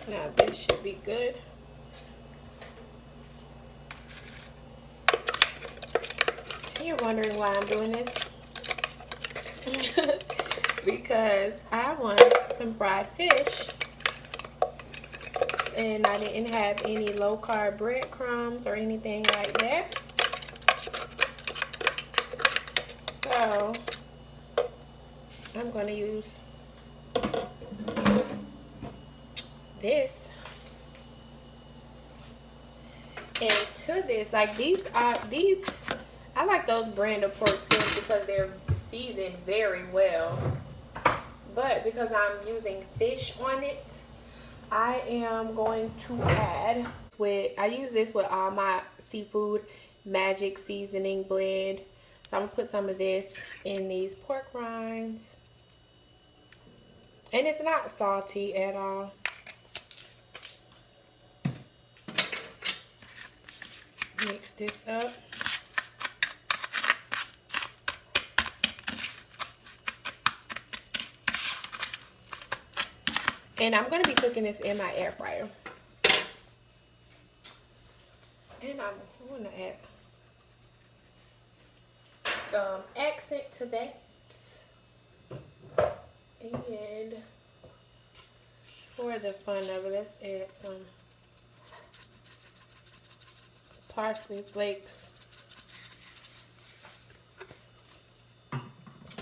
Now this should be good. You're wondering why I'm doing this? Because I want some fried fish. And I didn't have any low-carb breadcrumbs or anything like that. So I'm going to use this. And to this, like these, I like those brand of pork skins because they're seasoned very well. But because I'm using fish on it, I am going to add I use this with all my seafood magic seasoning blend. So I'm gonna put some of this in these pork rinds. And it's not salty at all. Mix this up. And I'm going to be cooking this in my air fryer. And I'm going to add some accent to that. And for the fun of it, let's add some parsley flakes.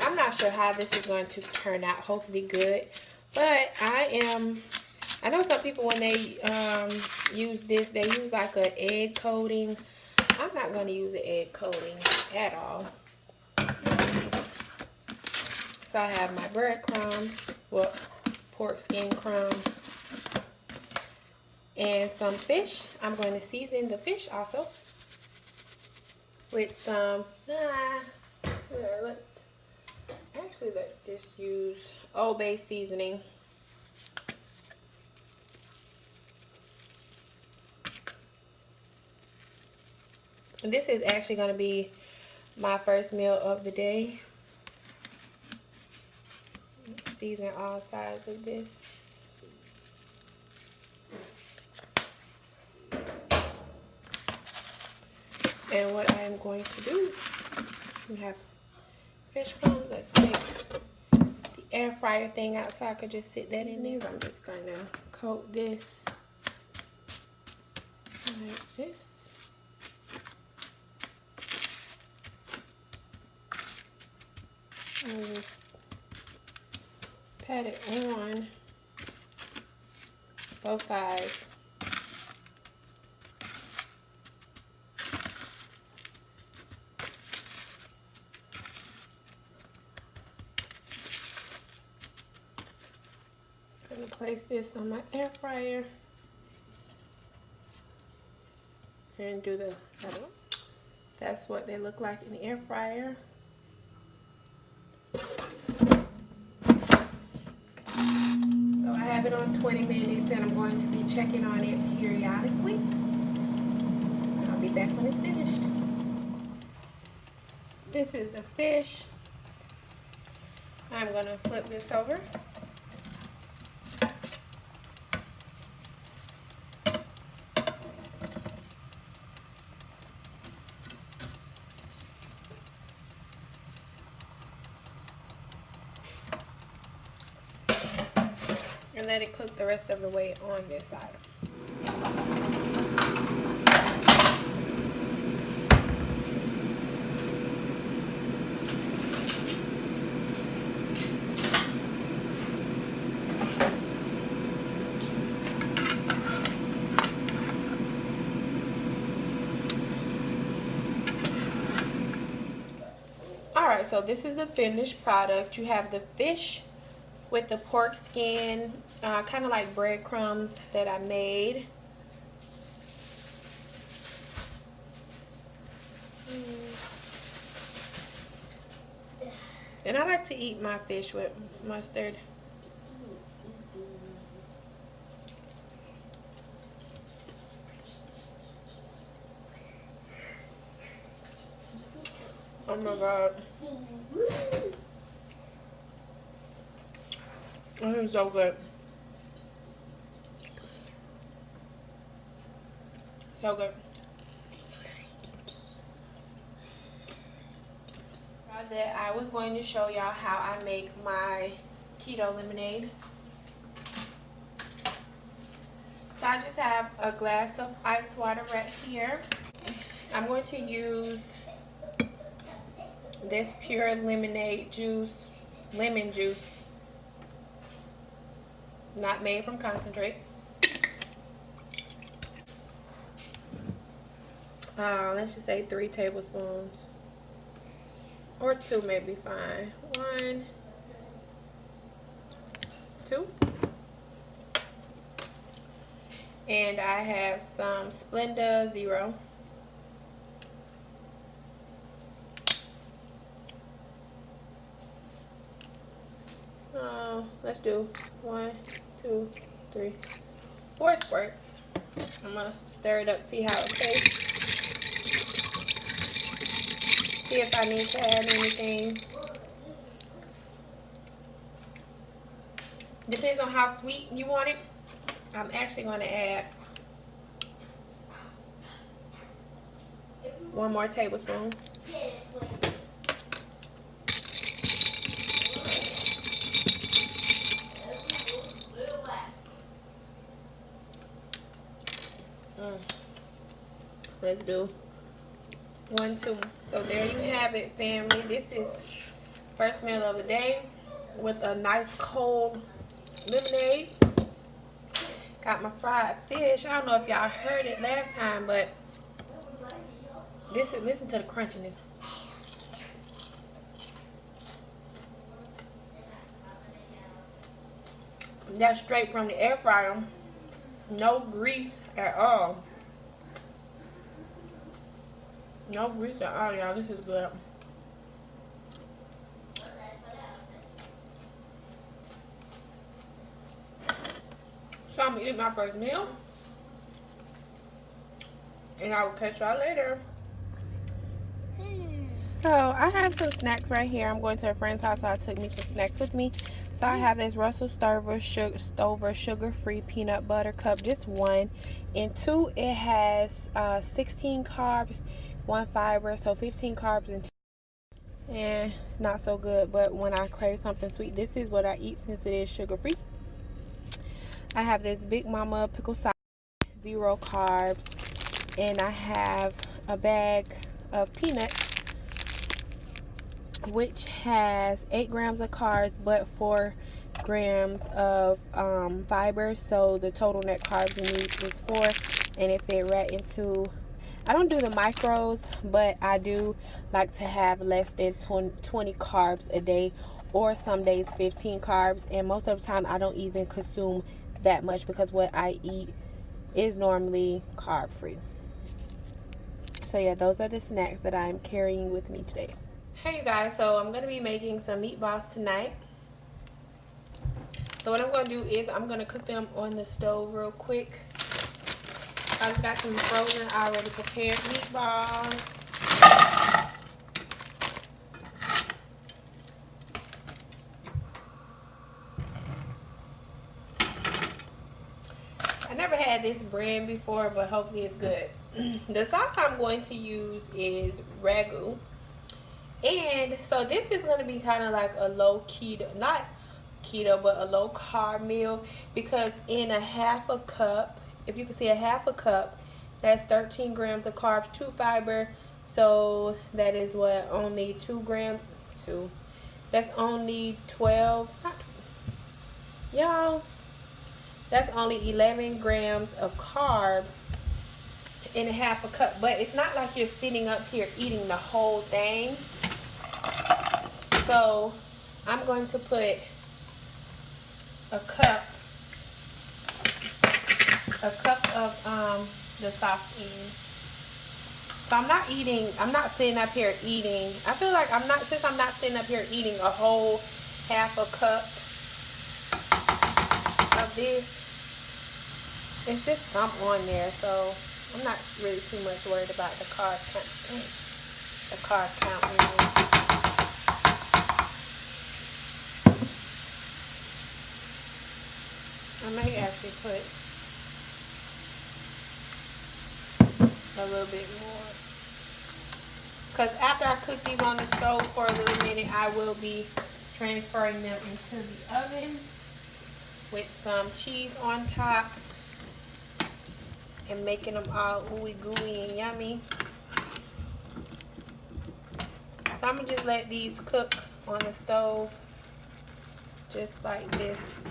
I'm not sure how this is going to turn out. Hopefully good. But I know some people when they use this, they use like an egg coating. I'm not going to use an egg coating at all. So I have my breadcrumbs, well, pork skin crumbs, and some fish. I'm going to season the fish also with some, let's just use Old Bay seasoning. And this is actually going to be my first meal of the day. Season all sides of this. And what I am going to do, we have fish crumbs. Let's take the air fryer thing out so I could just sit that in there. I'm just going to coat this like this. And just pat it on both sides. Gonna place this on my air fryer and do the other one. That's what they look like in the air fryer. So I have it on 20 minutes and I'm going to be checking on it periodically. I'll be back when it's finished. This is the fish. I'm gonna flip this over. And let it cook the rest of the way on this side. Alright, so this is the finished product. You have the fish with the pork skin, kind of like breadcrumbs that I made. And I like to eat my fish with mustard. Oh my god. This is so good. So good. That I was going to show y'all how I make my keto lemonade. So I just have a glass of ice water right here. I'm going to use this pure lemonade juice, lemon juice, not made from concentrate. Let's just say 3 tablespoons. Or 2 may be fine. 1, 2. And I have some Splenda Zero. Let's do 1, 2, 3, 4 squirts. I'm gonna stir it up, see how it tastes. See if I need to add anything. Depends on how sweet you want it. I'm actually going to add 1 more tablespoon. Let's do 1, 2. So there you have it, family. This is first meal of the day with a nice cold lemonade. Got my fried fish. I don't know if y'all heard it last time, but listen to the crunchiness. That's straight from the air fryer. No grease at all. No grease at all, y'all. This is good. So I'm gonna eat my first meal, and I will catch y'all later. So I have some snacks right here. I'm going to a friend's house, so I took me some snacks with me. So I have this Russell Stover sugar-free peanut butter cup, just 1. And 2, it has 16 carbs, 1 fiber, so 15 carbs and 2. And it's not so good, but when I crave something sweet, this is what I eat since it is sugar-free. I have this Big Mama pickle sauce, 0 carbs, and I have a bag of peanuts, which has 8 grams of carbs but 4 grams of fiber, so the total net carbs in these is 4, and it fit right into, I don't do the micros, but I do like to have less than 20 carbs a day, or some days 15 carbs, and most of the time I don't even consume that much because what I eat is normally carb free. So yeah, those are the snacks that I'm carrying with me today. Hey you guys, so I'm going to be making some meatballs tonight. So what I'm going to do is I'm going to cook them on the stove real quick. I just got some frozen already prepared meatballs. I never had this brand before, but hopefully it's good. The sauce I'm going to use is ragu. And so this is going to be kind of like a low keto, not keto, but a low carb meal, because in a half a cup, if you can see a half a cup, that's 13 grams of carbs, 2 fiber, so that is what, only 2 grams, that's only 12, y'all, that's only 11 grams of carbs in a half a cup. But it's not like you're sitting up here eating the whole thing. So I'm going to put a cup of the sauce in. So I'm not sitting up here eating. I feel like since I'm not sitting up here eating a whole half a cup of this, it's just some on there. So I'm not really too much worried about the carb count. The carb count anyway. I may actually put a little bit more. Because after I cook these on the stove for a little minute, I will be transferring them into the oven with some cheese on top and making them all ooey gooey and yummy. So I'm going to just let these cook on the stove just like this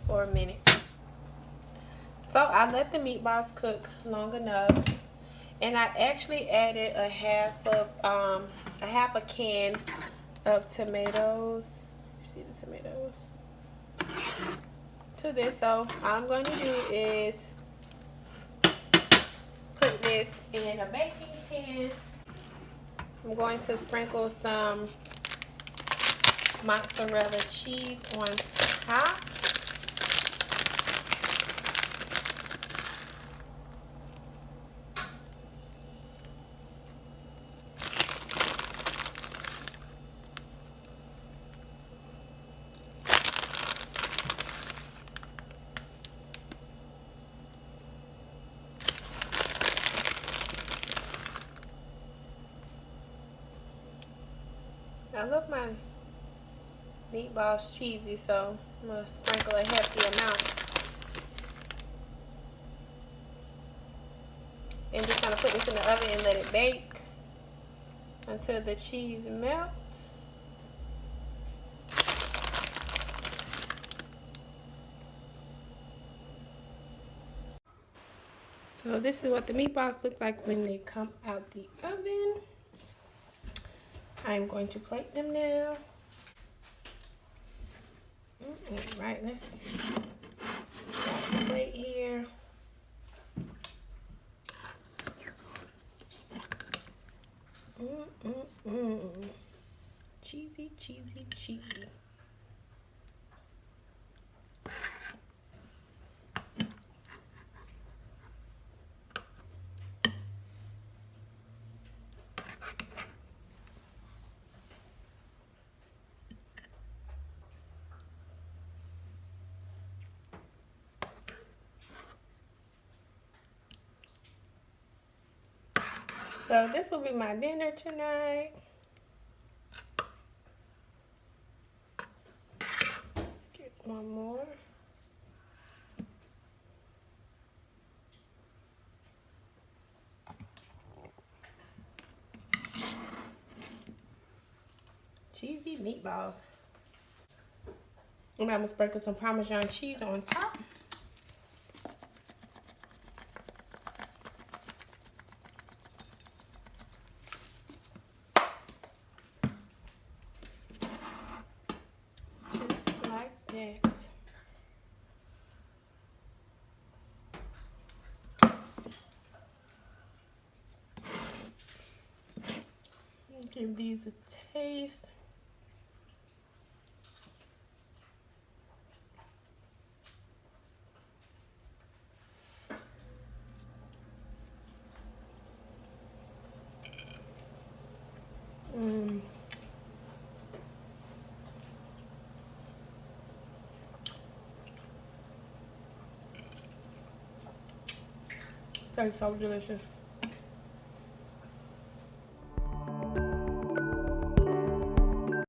for a minute. So I let the meatballs cook long enough, and I actually added a half a can of tomatoes. You see the tomatoes to this. So all I'm going to do is put this in a baking pan. I'm going to sprinkle some mozzarella cheese on top. I love my meatballs cheesy, so I'm going to sprinkle a hefty amount. And just kind of put this in the oven and let it bake until the cheese melts. So this is what the meatballs look like when they come out the oven. I'm going to plate them now. Right, let's plate here. Cheesy, cheesy, cheesy. So this will be my dinner tonight. Let's get one more. Cheesy meatballs. And I'm gonna sprinkle some Parmesan cheese on top. Just like that. Give these a taste. Tastes so delicious.